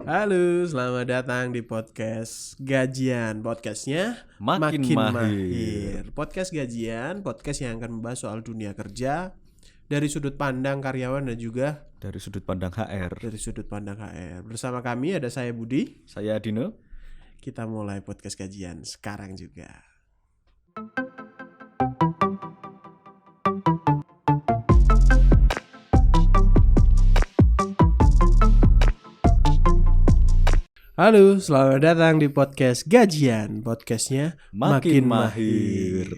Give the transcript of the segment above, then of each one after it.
Halo, selamat datang di podcast Gajian. Podcastnya Makin mahir. Podcast Gajian, podcast yang akan membahas soal dunia kerja dari sudut pandang karyawan dan juga Dari sudut pandang HR. dari sudut pandang HR. Bersama kami ada saya Budi. Saya Dino. Kita mulai podcast Gajian sekarang juga. Halo, selamat datang di podcast Gajian. Podcastnya Makin mahir.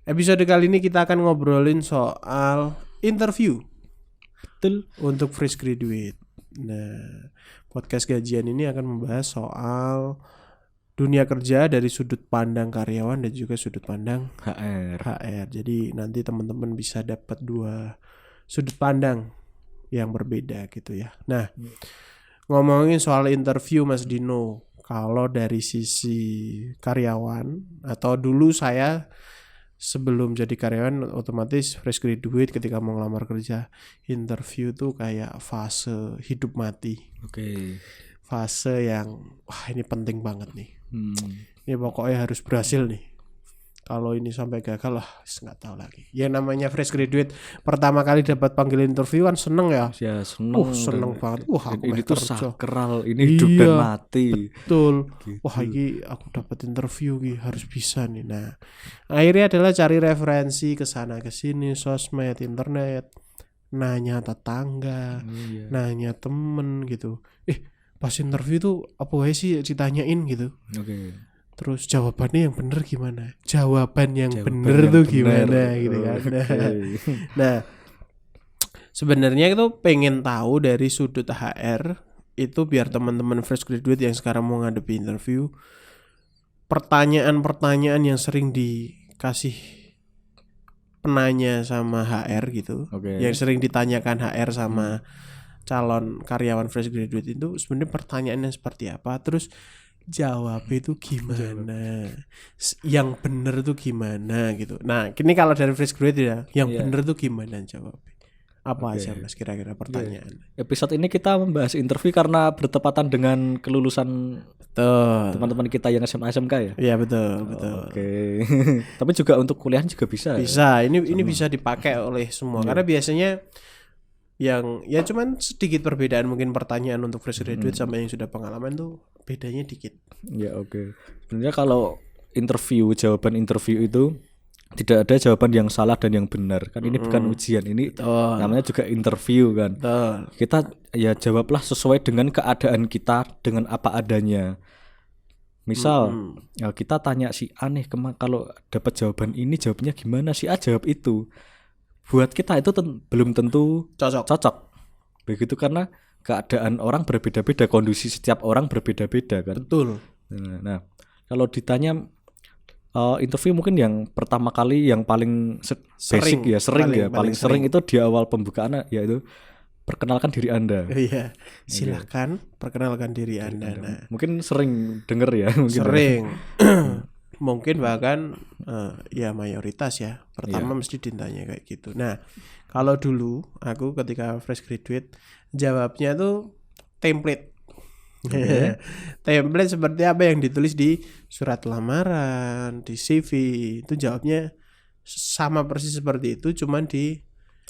Episode kali ini kita akan ngobrolin soal interview Betul. untuk fresh graduate. Nah, podcast Gajian ini akan membahas soal dunia kerja dari sudut pandang karyawan dan juga sudut pandang HR. Jadi nanti teman-teman bisa dapat dua sudut pandang yang berbeda gitu ya. Nah, ngomongin soal interview Mas Dino, kalau dari sisi karyawan atau dulu saya sebelum jadi karyawan otomatis fresh graduate ketika mau ngelamar kerja, interview tuh kayak fase hidup mati. Oke. Fase yang wah ini penting banget nih. Ini pokoknya harus berhasil nih. Kalau ini sampai gagal lah nggak tahu lagi. Ya namanya fresh graduate pertama kali dapat panggil interview kan seneng ya. Ya seneng. Seneng banget. Wah aku ini tuh kerja. sakral, ini hidup dan mati. Betul. Gitu. Wah ini aku dapat interview harus bisa nih. Nah akhirnya adalah cari referensi ke sana ke sini, sosmed, internet, nanya tetangga, nanya temen gitu. Pas interview tuh apa sih ditanyain gitu. Oke. Terus jawabannya yang bener gimana? Jawaban yang bener tuh gimana gitu kan. Nah, sebenarnya itu pengen tahu dari sudut HR itu biar teman-teman fresh graduate yang sekarang mau ngadepi interview, pertanyaan-pertanyaan yang sering dikasih penanya sama HR gitu. Yang sering ditanyakan HR sama calon karyawan fresh graduate itu sebenarnya pertanyaannya seperti apa? Terus jawab itu gimana, yang bener tuh gimana gitu. Nah ini kalau dari fresh graduate ya, yang bener tuh gimana jawab apa aja Mas kira-kira pertanyaan. Episode ini kita membahas interview karena bertepatan dengan kelulusan teman-teman kita yang SMA SMK ya. Iya betul. Oke. Tapi juga untuk kuliah juga bisa. Ini bisa dipakai oleh semua karena biasanya yang ya cuman sedikit perbedaan mungkin pertanyaan untuk fresh graduate sama yang sudah pengalaman tuh bedanya dikit. Ya oke. Sebenarnya kalau jawaban interview itu tidak ada jawaban yang salah dan yang benar kan, ini bukan ujian, ini namanya juga interview kan. Kita ya jawablah sesuai dengan keadaan kita, dengan apa adanya. Misal ya kita tanya si A nih, kalau dapat jawaban ini jawabnya gimana, si A jawab itu. Buat kita itu belum tentu cocok. Begitu karena keadaan orang berbeda-beda, kondisi setiap orang berbeda-beda kan. Betul. Nah, kalau ditanya interview mungkin yang pertama kali yang paling basic paling sering itu di awal pembukaan yaitu perkenalkan diri Anda. Iya. Silakan perkenalkan diri Anda. Nah, mungkin sering dengar ya, sering. Mungkin bahkan ya mayoritas ya pertama mesti ditanya kayak gitu. Nah kalau dulu aku ketika fresh graduate jawabnya tuh template. Template seperti apa yang ditulis di surat lamaran, di CV, itu jawabnya sama persis seperti itu, cuman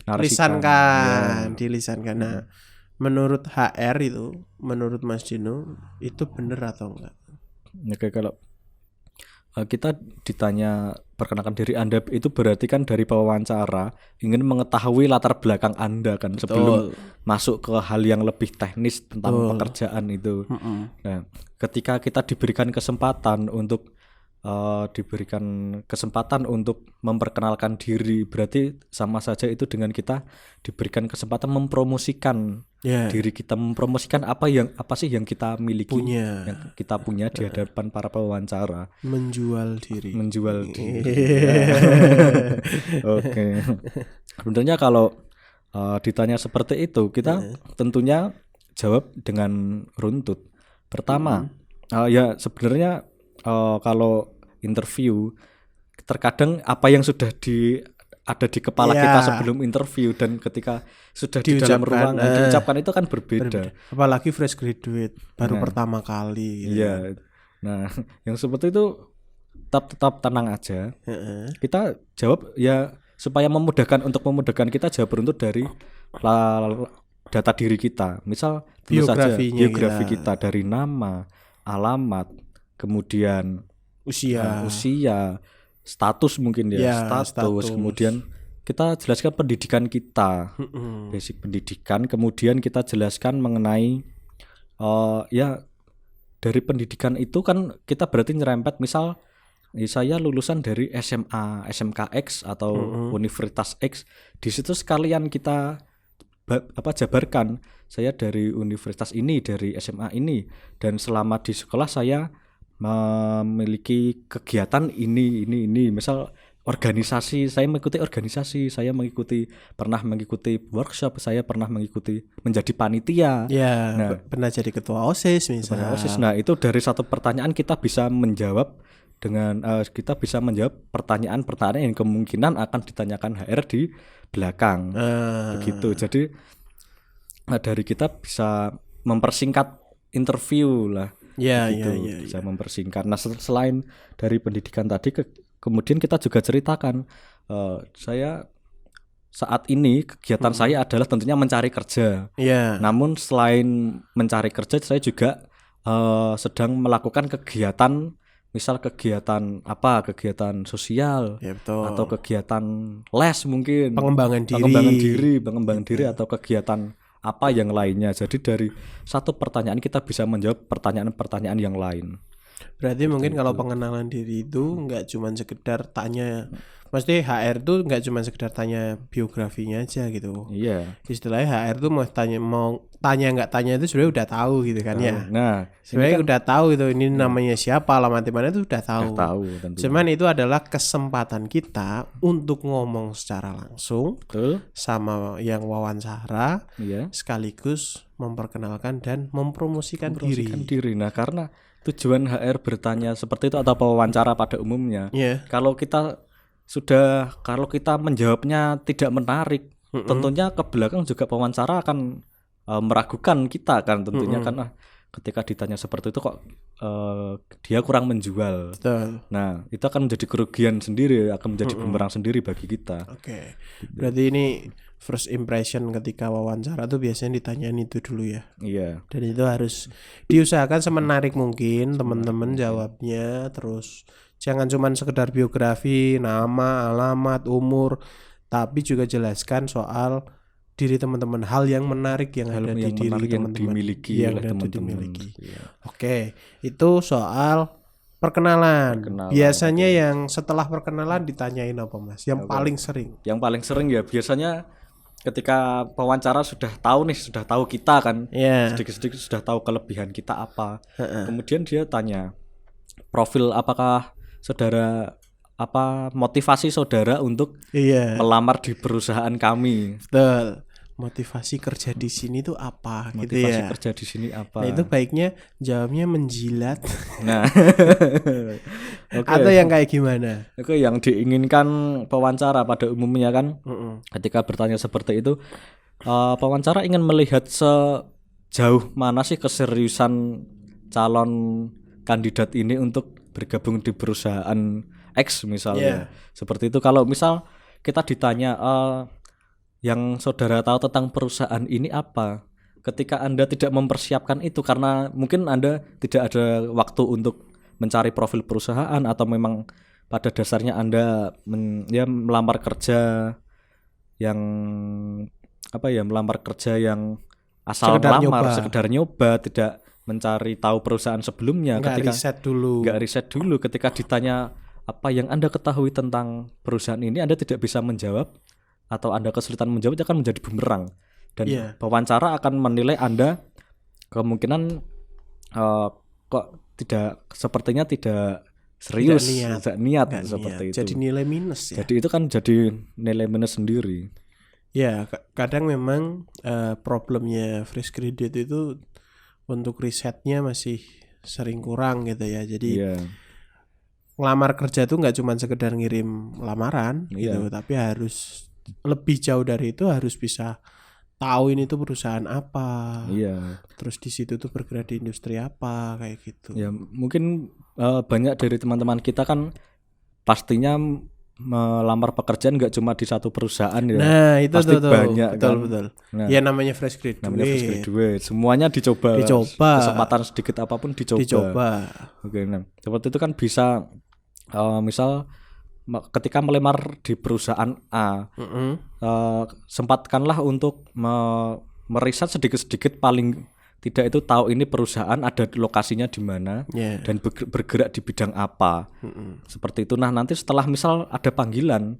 dilisankan. Nah menurut HR itu, menurut Mas Dino itu benar atau enggak? Oke, kalau kita ditanya perkenalkan diri Anda itu berarti kan dari pewawancara ingin mengetahui latar belakang Anda kan. Betul. Sebelum masuk ke hal yang lebih teknis tentang pekerjaan itu. Nah, ketika kita diberikan kesempatan untuk memperkenalkan diri, berarti sama saja itu dengan kita diberikan kesempatan mempromosikan diri kita, mempromosikan apa sih yang kita miliki, yang kita punya di hadapan para pewawancara. Menjual diri. Oke. Sebenarnya kalau ditanya seperti itu, kita tentunya jawab dengan runtut. Pertama, ya sebenarnya kalau interview terkadang apa yang sudah ada di kepala kita sebelum interview dan ketika sudah di dalam ruangan diucapkan itu kan berbeda. Apalagi fresh graduate baru pertama kali. Iya. Nah, yang seperti itu tetap tenang aja. Kita jawab ya supaya untuk memudahkan kita jawab beruntut dari data diri kita. Misal biografi kita dari nama, alamat, kemudian usia, status mungkin status. Kemudian kita jelaskan pendidikan kita, basic pendidikan. Kemudian kita jelaskan mengenai dari pendidikan itu kan kita berarti nyerempet misal saya lulusan dari SMA, SMK X atau Universitas X. Di situ sekalian kita jabarkan saya dari universitas ini, dari SMA ini, dan selama di sekolah saya memiliki kegiatan ini. Misal organisasi, saya mengikuti organisasi, saya pernah mengikuti workshop, saya pernah menjadi panitia. Pernah jadi ketua OSIS misalnya. Nah, itu dari satu pertanyaan kita bisa menjawab pertanyaan yang kemungkinan akan ditanyakan HR di belakang. Begitu. Jadi dari kita bisa mempersingkat interview lah. Bisa mempersingkat. Nah, selain dari pendidikan tadi, kemudian kita juga ceritakan saya saat ini kegiatan saya adalah tentunya mencari kerja. Namun selain mencari kerja, saya juga sedang melakukan kegiatan, misal kegiatan sosial, atau kegiatan les mungkin, pengembangan diri atau kegiatan apa yang lainnya. Jadi dari satu pertanyaan kita bisa menjawab pertanyaan-pertanyaan yang lain. Berarti mungkin kalau pengenalan diri itu nggak cuma sekedar tanya, maksudnya HR tuh nggak cuma sekedar tanya biografinya aja gitu. Istilahnya HR tuh mau tanya nggak tanya itu sebenarnya udah tahu gitu kan. Nah, sebenarnya udah tahu itu ini namanya siapa, alamat di mana itu udah tahu. Cuman itu adalah kesempatan kita untuk ngomong secara langsung sama yang wawancara, sekaligus memperkenalkan dan mempromosikan diri. Nah, karena tujuan HR bertanya seperti itu atau wawancara pada umumnya, kalau kita menjawabnya tidak menarik, tentunya ke belakang juga pewawancara akan meragukan kita kan tentunya. Karena ketika ditanya seperti itu kok dia kurang menjual. Nah, itu akan menjadi kerugian sendiri, akan menjadi bumerang sendiri bagi kita. Berarti ini first impression ketika wawancara tuh biasanya ditanyain itu dulu ya. Dan itu harus diusahakan semenarik mungkin teman-teman jawabnya. Terus jangan cuma sekedar biografi, nama, alamat, umur, tapi juga jelaskan soal diri teman-teman, hal yang menarik yang ada di diri teman-teman, dimiliki oleh teman-teman. Itu soal perkenalan. Biasanya yang setelah perkenalan ditanyain apa Mas? Yang paling sering ya biasanya ketika pewawancara sudah tahu kita kan, sedikit-sedikit sudah tahu kelebihan kita apa. Kemudian dia tanya profil, apakah saudara motivasi saudara untuk melamar di perusahaan kami. Motivasi kerja di sini tuh apa? Kerja di sini apa? Nah, itu baiknya jawabnya menjilat. Nah, atau yang kayak gimana? Yang diinginkan pewawancara pada umumnya kan, ketika bertanya seperti itu, pewawancara ingin melihat sejauh mana sih keseriusan calon kandidat ini untuk bergabung di perusahaan X misalnya. Seperti itu. Kalau misal kita ditanya yang saudara tahu tentang perusahaan ini apa, ketika Anda tidak mempersiapkan itu karena mungkin Anda tidak ada waktu untuk mencari profil perusahaan, atau memang pada dasarnya Anda melamar kerja yang asal sekedar nyoba, tidak mencari tahu perusahaan sebelumnya, nggak riset dulu. Ketika ditanya apa yang Anda ketahui tentang perusahaan ini, Anda tidak bisa menjawab atau Anda kesulitan menjawab, akan menjadi bumerang. Dan pewawancara akan menilai Anda kemungkinan kok sepertinya tidak serius, tidak niat seperti itu. Jadi nilai minus ya. Jadi itu kan jadi nilai minus sendiri. Kadang memang problemnya fresh graduate itu untuk risetnya masih sering kurang gitu ya. Jadi ngelamar kerja tuh nggak cuma sekedar ngirim lamaran gitu, tapi harus lebih jauh dari itu, harus bisa tahu ini tuh perusahaan apa. Iya. Terus di situ tuh bergerak di industri apa kayak gitu. Ya mungkin banyak dari teman-teman kita kan pastinya melamar pekerjaan nggak cuma di satu perusahaan ya. Nah itu pasti tuh banyak betul. Nah, ya namanya fresh graduate. Semuanya dicoba. Kesempatan sedikit apapun dicoba. Oke, nah seperti itu kan bisa misal ketika melamar di perusahaan A, sempatkanlah untuk meriset sedikit-sedikit, paling tidak itu tahu ini perusahaan ada lokasinya di mana dan bergerak di bidang apa. Seperti itu. Nah nanti setelah misal ada panggilan,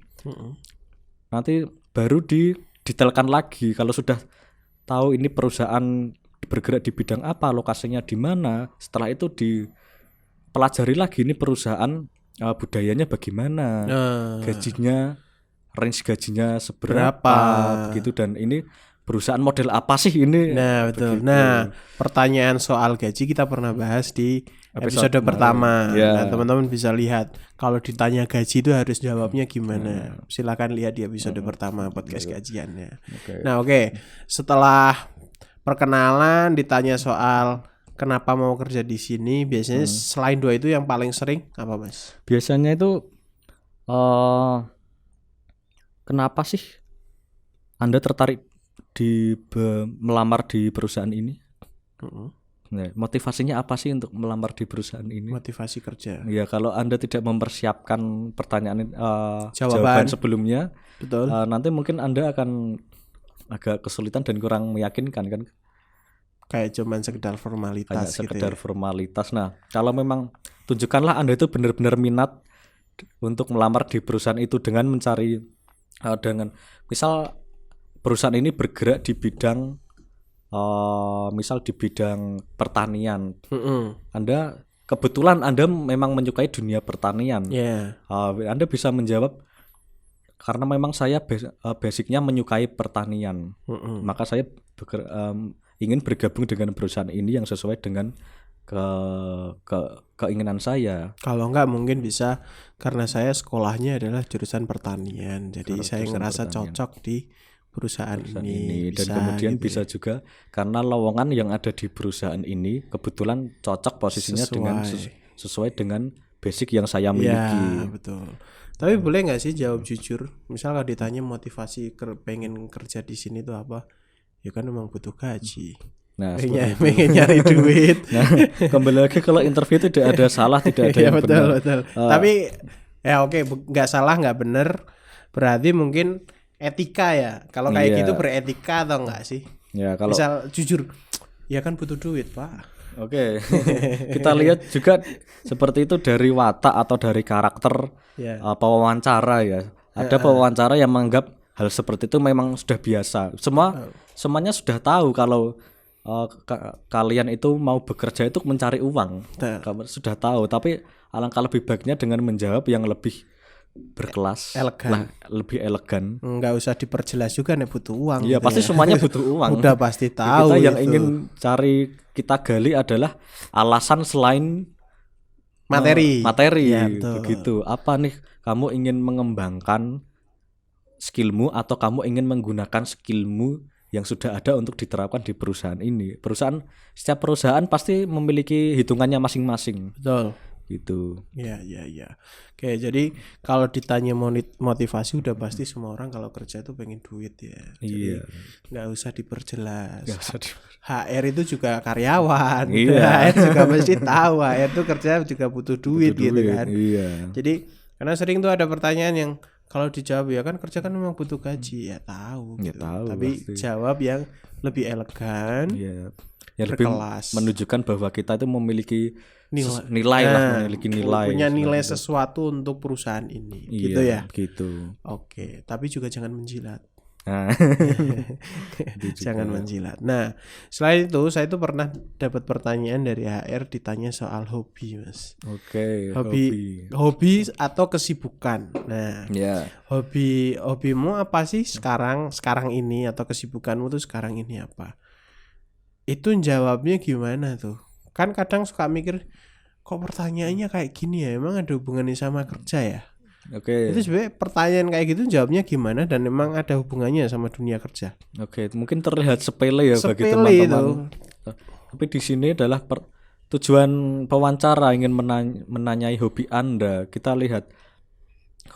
nanti baru didetailkan lagi. Kalau sudah tahu ini perusahaan bergerak di bidang apa, lokasinya di mana, setelah itu dipelajari lagi ini perusahaan budayanya bagaimana, gajinya, range gajinya seberapa, begitu, dan ini perusahaan model apa sih ini. Nah betul. Begitu. Nah pertanyaan soal gaji kita pernah bahas di episode pertama. Nah teman-teman bisa lihat kalau ditanya gaji itu harus jawabnya gimana. Silakan lihat di episode pertama podcast gajiannya. Nah oke. Setelah perkenalan, ditanya soal kenapa mau kerja di sini, biasanya selain dua itu yang paling sering apa Mas? Biasanya itu kenapa sih Anda tertarik melamar di perusahaan ini? Nah, motivasinya apa sih untuk melamar di perusahaan ini? Motivasi kerja. Ya kalau Anda tidak mempersiapkan pertanyaan jawaban sebelumnya, betul. Nanti mungkin Anda akan agak kesulitan dan kurang meyakinkan kan? Kayak cuman sekedar formalitas. Formalitas. Nah, kalau memang tunjukkanlah Anda itu benar-benar minat untuk melamar di perusahaan itu dengan mencari dengan misal perusahaan ini bergerak di bidang misal di bidang pertanian. Anda kebetulan Anda memang menyukai dunia pertanian. Anda bisa menjawab karena memang saya basicnya menyukai pertanian. Maka saya ingin bergabung dengan perusahaan ini yang sesuai dengan keinginan saya. Kalau enggak mungkin bisa karena saya sekolahnya adalah jurusan pertanian, jadi saya ngerasa cocok di perusahaan ini. Dan kemudian gitu bisa juga karena lowongan yang ada di perusahaan ini kebetulan cocok posisinya sesuai dengan basic yang saya miliki. Betul. Tapi boleh nggak sih jawab jujur? Misal kalau ditanya motivasi pengen kerja di sini tuh apa? Ya kan memang butuh gaji. Nah, pengen nyari duit. Nah, kembali lagi kalau interview itu tidak ada salah, tidak ada yang benar. Betul. Tapi ya oke, nggak salah, nggak benar. Berarti mungkin etika ya. Kalau kayak gitu beretika atau enggak sih? Ya, kalau misal jujur, ya kan butuh duit, Pak. Oke. Kita lihat juga seperti itu dari watak atau dari karakter pewawancara ya. Ada pewawancara yang menganggap hal seperti itu memang sudah biasa. Semuanya sudah tahu kalau kalian itu mau bekerja itu mencari uang. Kamu sudah tahu, tapi alangkah lebih baiknya dengan menjawab yang lebih berkelas, lebih elegan. Nggak usah diperjelas juga nih butuh uang. Iya, pasti semuanya butuh uang. Udah pasti tahu. Kita yang ingin kita gali adalah alasan selain materi. Ya, begitu. Apa nih kamu ingin mengembangkan skillmu atau kamu ingin menggunakan skillmu yang sudah ada untuk diterapkan di perusahaan ini. Setiap perusahaan pasti memiliki hitungannya masing-masing. Betul. Gitu. Iya. Oke, jadi kalau ditanya motivasi udah pasti semua orang kalau kerja tuh pengen duit ya. Jadi nggak usah diperjelas. HR itu juga karyawan. HR juga mesti tahu HR itu kerja juga butuh duit gitu kan. Jadi karena sering tuh ada pertanyaan yang kalau dijawab ya kan kerja kan memang butuh gaji, ya tahu gitu. Tapi pasti jawab yang lebih elegan, berkelas, lebih menunjukkan bahwa kita itu memiliki nilai lah, memiliki nilai, punya nilai sesuatu untuk perusahaan ini, gitu ya. Gitu. Oke, tapi juga jangan menjilat. Nah. Jangan menjilat. Nah, selain itu saya itu pernah dapat pertanyaan dari HR ditanya soal hobi, Mas. Oke. Hobi atau kesibukan. Nah, hobimu apa sih sekarang ini, atau kesibukanmu tuh sekarang ini apa? Itu jawabnya gimana tuh? Kan kadang suka mikir kok pertanyaannya kayak gini ya? Emang ada hubungannya sama kerja ya? Oke. Itu sebenarnya pertanyaan kayak gitu jawabnya gimana dan memang ada hubungannya sama dunia kerja. Oke, mungkin terlihat sepele ya bagi Sepele teman-teman. Tapi di sini adalah tujuan pewawancara ingin menanyai hobi Anda. Kita lihat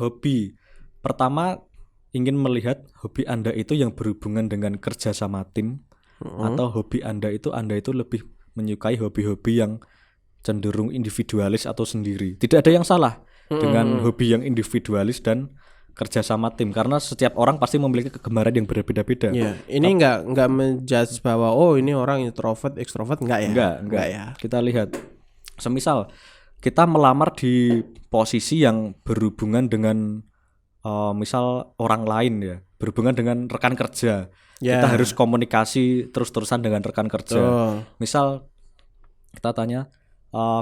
hobi. Pertama ingin melihat hobi Anda itu yang berhubungan dengan kerja sama tim, atau hobi Anda itu lebih menyukai hobi-hobi yang cenderung individualis atau sendiri. Tidak ada yang salah dengan hobi yang individualis dan kerja sama tim, karena setiap orang pasti memiliki kegemaran yang berbeda-beda. Iya, ini enggak menjudge bahwa oh ini orang introvert, extrovert, enggak ya? Enggak ya. Kita lihat, semisal kita melamar di posisi yang berhubungan dengan misal orang lain ya, berhubungan dengan rekan kerja. Kita harus komunikasi terus-terusan dengan rekan kerja. Misal kita tanya,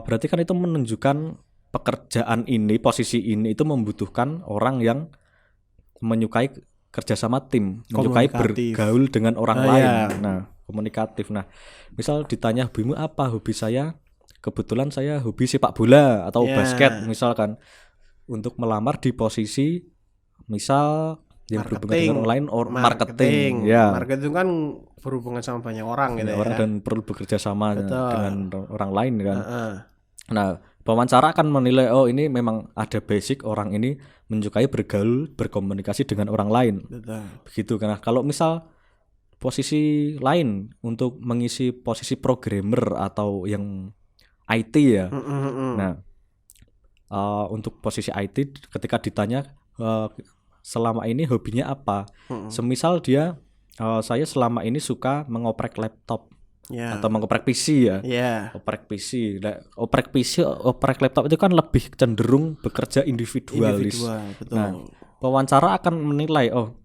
berarti kan itu menunjukkan pekerjaan ini, posisi ini itu membutuhkan orang yang menyukai kerja sama tim, menyukai bergaul dengan orang lain. Nah, komunikatif. Nah, misal ditanya hobimu apa? Hobi saya kebetulan saya hobi sepak bola atau basket misalkan. Untuk melamar di posisi misal yang berhubungan dengan orang lain, marketing. Ya. Marketing kan berhubungan sama banyak orang gitu orang ya. dan perlu bekerja sama dengan orang lain kan. Nah, pewawancara akan menilai oh ini memang ada basic orang ini menyukai bergaul, berkomunikasi dengan orang lain. Begitu kan. Kalau misal posisi lain untuk mengisi posisi programmer atau yang IT ya. Nah, untuk posisi IT ketika ditanya selama ini hobinya apa? Semisal dia saya selama ini suka mengoprek laptop. Atau mengoprek PC ya. Oprek PC. Nah, oprek laptop itu kan lebih cenderung bekerja individualis. Nah, pewawancara akan menilai oh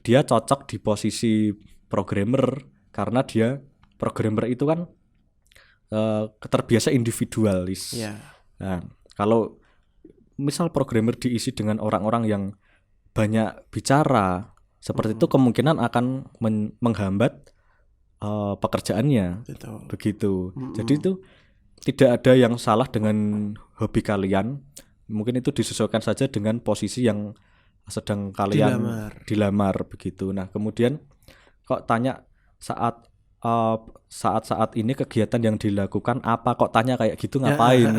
dia cocok di posisi programmer karena dia programmer itu kan terbiasa individualis. Nah, kalau misal programmer diisi dengan orang-orang yang banyak bicara, seperti itu kemungkinan akan menghambat pekerjaannya. Begitu. Jadi itu tidak ada yang salah dengan hobi kalian. Mungkin itu disesuaikan saja dengan posisi yang sedang kalian dilamar begitu. Nah, kemudian kok tanya saat ini kegiatan yang dilakukan apa, kok tanya kayak gitu ngapain?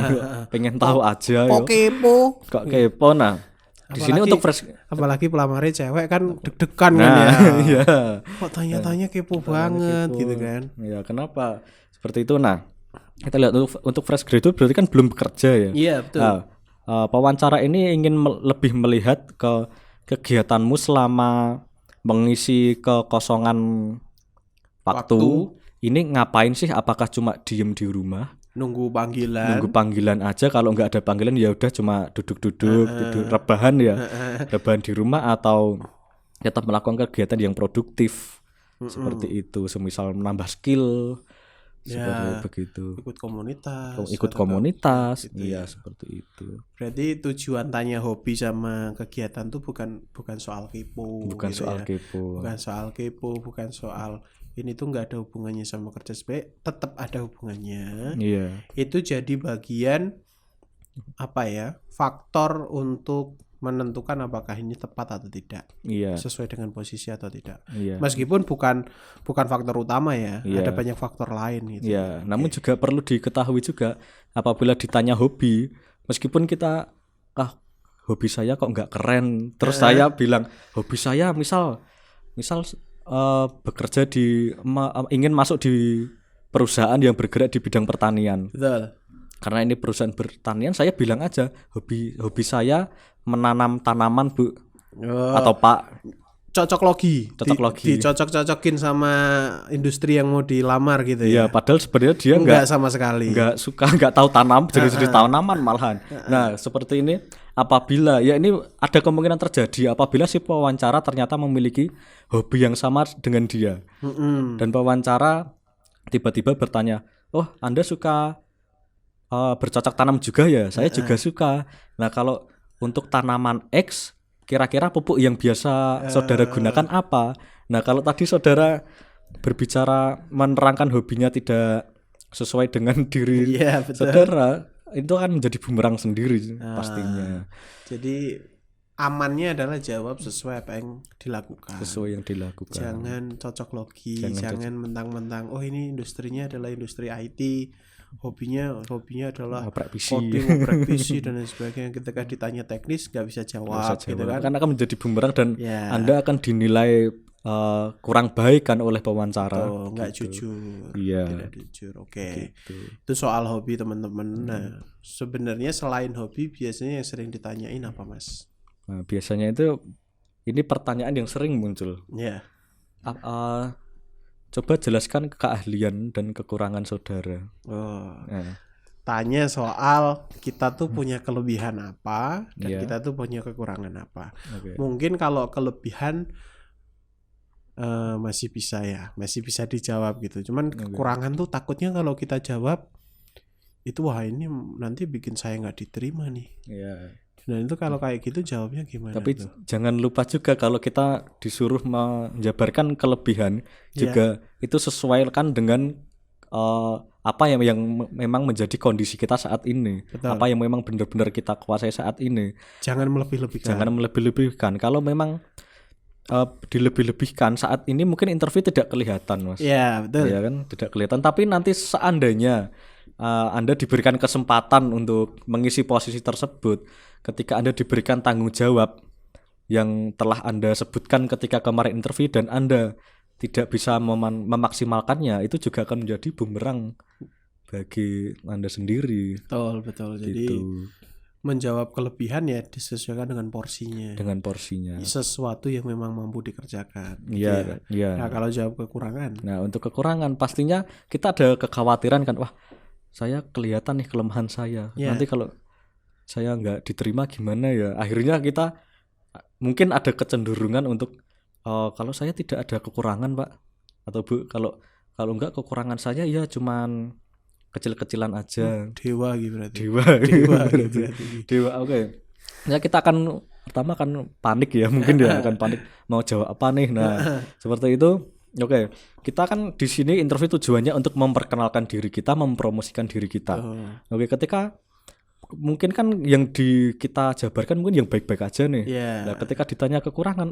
Pengen tahu aja yo. Kok kepo. Nah, di sini untuk fresh, apalagi pelamarnya cewek kan deg-degan kan ya. Iya. Kok tanya-tanya kepo banget gitu kan. Ya, kenapa seperti itu? Nah, kita lihat untuk fresh graduate berarti kan belum bekerja ya. Iya, betul. Nah, pewawancara ini ingin lebih melihat ke kegiatanmu selama mengisi kekosongan waktu. Ini ngapain sih? Apakah cuma diem di rumah? Nunggu panggilan aja, kalau nggak ada panggilan ya udah cuma duduk rebahan ya. Rebahan di rumah atau tetap melakukan kegiatan yang produktif. Seperti itu, semisal menambah skill seperti begitu. Ikut komunitas gitu ya, seperti itu. Berarti tujuan tanya hobi sama kegiatan tuh bukan soal kepo. Bukan soal kepo, bukan soal ini tuh nggak ada hubungannya sama kerja, sebenarnya tetap ada hubungannya. Itu jadi bagian faktor untuk menentukan apakah ini tepat atau tidak, sesuai dengan posisi atau tidak. Meskipun bukan faktor utama ya, ada banyak faktor lain gitu. Namun juga perlu diketahui juga apabila ditanya hobi, meskipun kita hobi saya kok nggak keren, terus saya bilang hobi saya misal bekerja ingin masuk di perusahaan yang bergerak di bidang pertanian. Betul. Karena ini perusahaan pertanian, saya bilang aja hobi saya menanam tanaman, Bu. Atau Pak. Cocok logi. Dicocok-cocokin sama industri yang mau dilamar gitu ya. Iya, padahal sebenarnya dia enggak sama sekali. Enggak tahu tanam, jenis-jenis tanaman malahan. Nah, seperti ini apabila ini ada kemungkinan terjadi apabila si pewawancara ternyata memiliki hobi yang sama dengan dia. Dan pewawancara tiba-tiba bertanya, "Oh, Anda suka bercocok tanam juga ya?" "Saya juga suka." Nah, kalau untuk tanaman X, kira-kira pupuk yang biasa saudara gunakan apa? Nah, kalau tadi saudara berbicara menerangkan hobinya tidak sesuai dengan diri saudara, itu kan menjadi bumerang sendiri pastinya. Jadi amannya adalah jawab sesuai apa yang dilakukan. Sesuai yang dilakukan. Jangan cocok logi, jangan mentang-mentang oh ini industrinya adalah industri IT, hobinya adalah coding, ngoprek PC dan lain sebagainya. Ketika ditanya teknis nggak bisa jawab gitu kan. Kan akan menjadi bumerang dan Anda akan dinilai kurang baik kan oleh pewawancara. Nggak jujur. Iya. Tidak jujur. Oke. Gitu. Itu soal hobi teman-teman. Nah, sebenarnya selain hobi biasanya yang sering ditanyain apa, Mas? Nah, biasanya itu ini pertanyaan yang sering muncul. Iya. Coba jelaskan keahlian dan kekurangan saudara. Tanya soal kita tuh punya kelebihan apa dan kita tuh punya kekurangan apa. Mungkin kalau kelebihan masih bisa dijawab gitu. Cuman kekurangan tuh takutnya kalau kita jawab itu wah ini nanti bikin saya nggak diterima nih. Iya. Nah itu kalau kayak gitu jawabnya gimana? Tapi jangan lupa juga kalau kita disuruh menjabarkan kelebihan juga itu sesuaikan dengan apa yang memang menjadi kondisi kita saat ini. Betul. Apa yang memang benar-benar kita kuasai saat ini. Jangan melebih-lebihkan. Kalau memang dilebih-lebihkan saat ini mungkin interview tidak kelihatan, Mas. Iya, betul. Ya kan, tidak kelihatan. Tapi nanti seandainya Anda diberikan kesempatan untuk mengisi posisi tersebut, ketika Anda diberikan tanggung jawab yang telah Anda sebutkan ketika kemarin interview dan Anda tidak bisa memaksimalkannya, itu juga akan menjadi bumerang bagi Anda sendiri. Betul. Jadi menjawab kelebihan ya disesuaikan dengan porsinya. Sesuatu yang memang mampu dikerjakan. Iya. Nah, kalau jawab kekurangan. Nah, untuk kekurangan pastinya kita ada kekhawatiran kan, wah, saya kelihatan nih kelemahan saya. Nanti kalau saya nggak diterima gimana ya? Akhirnya kita mungkin ada kecenderungan untuk kalau saya tidak ada kekurangan, Pak, atau Bu, kalau enggak kekurangan saya ya cuman kecil-kecilan aja. Dewa gitu berarti. Dewa. Oke. Ya kita akan pertama kan panik ya, mungkin ya akan panik mau jawab apa nih. Nah, seperti itu. Oke. Kita kan di sini interview tujuannya untuk memperkenalkan diri kita, mempromosikan diri kita. Oke, ketika mungkin kan yang kita jabarkan mungkin yang baik-baik aja nih. Nah, ketika ditanya kekurangan,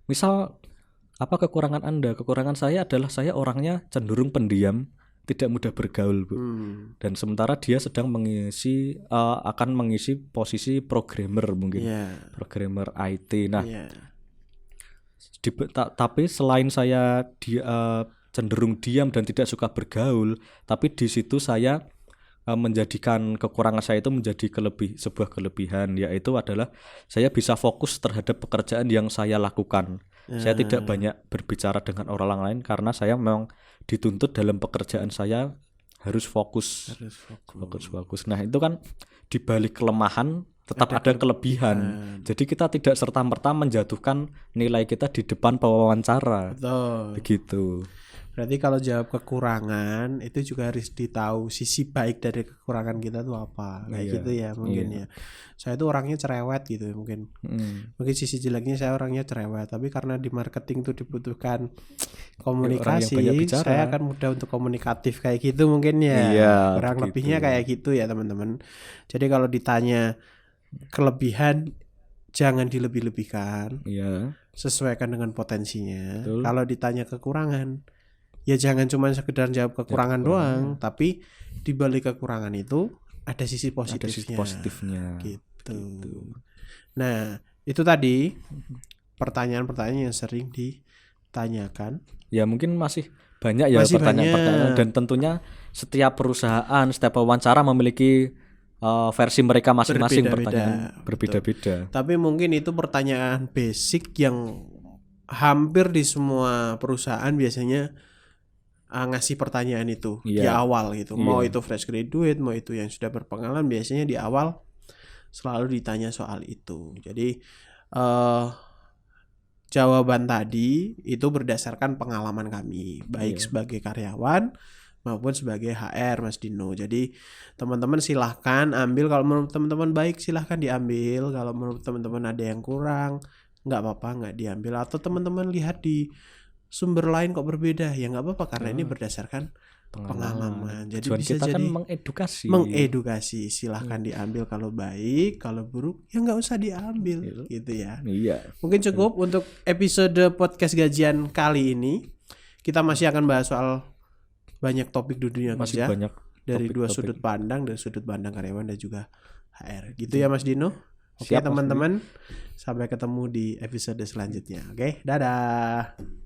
misal apa kekurangan Anda? Kekurangan saya adalah saya orangnya cenderung pendiam, tidak mudah bergaul, Bu. Dan sementara dia sedang akan mengisi posisi programmer mungkin. Programmer IT. Nah, tapi selain saya cenderung diam dan tidak suka bergaul, tapi di situ saya menjadikan kekurangan saya itu menjadi sebuah kelebihan, yaitu adalah saya bisa fokus terhadap pekerjaan yang saya lakukan. Saya tidak banyak berbicara dengan orang lain karena saya memang dituntut dalam pekerjaan saya harus fokus. Nah, itu kan di balik kelemahan tetap ada kelebihan. Jadi kita tidak serta-merta menjatuhkan nilai kita di depan pewawancara. Betul. Begitu. Berarti kalau jawab kekurangan itu juga harus ditahu sisi baik dari kekurangan kita tuh apa. Kayak gitu ya mungkin ya. Saya tuh orangnya cerewet gitu mungkin. Mungkin sisi jeleknya saya orangnya cerewet, tapi karena di marketing tuh dibutuhkan komunikasi, saya akan mudah untuk komunikatif kayak gitu mungkin ya. Kurang lebihnya kayak gitu ya teman-teman. Jadi kalau ditanya kelebihan jangan dilebih-lebihkan. Sesuaikan dengan potensinya. Kalau ditanya kekurangan ya jangan cuma sekedar jawab kekurangan doang, tapi di balik kekurangan itu ada sisi positifnya. Gitu. Nah, itu tadi pertanyaan-pertanyaan yang sering ditanyakan. Ya mungkin masih banyak ya pertanyaan-pertanyaan, dan tentunya setiap perusahaan, setiap wawancara memiliki versi mereka masing-masing, pertanyaan berbeda-beda. Tapi mungkin itu pertanyaan basic yang hampir di semua perusahaan biasanya ngasih pertanyaan itu di awal gitu. Mau itu fresh graduate, mau itu yang sudah berpengalaman, biasanya di awal selalu ditanya soal itu. Jadi jawaban tadi itu berdasarkan pengalaman kami, baik sebagai karyawan maupun sebagai HR, Mas Dino. Jadi teman-teman silahkan ambil, kalau menurut teman-teman baik silahkan diambil, kalau menurut teman-teman ada yang kurang nggak apa-apa nggak diambil, atau teman-teman lihat di sumber lain kok berbeda ya nggak apa-apa, karena ini berdasarkan pengalaman. Jadi tujuan bisa kita jadi kan mengedukasi. Silahkan diambil kalau baik, kalau buruk ya nggak usah diambil gitu ya. Iya. Mungkin cukup untuk episode podcast gajian kali ini. Kita masih akan bahas soal banyak topik di dunia Masih kerja banyak dari dua topik-topik. sudut pandang, dari sudut pandang karyawan dan juga HR. Gitu ya Mas Dino. Oke Siap, Mas teman-teman, sampai ketemu di episode selanjutnya. Oke, dadah.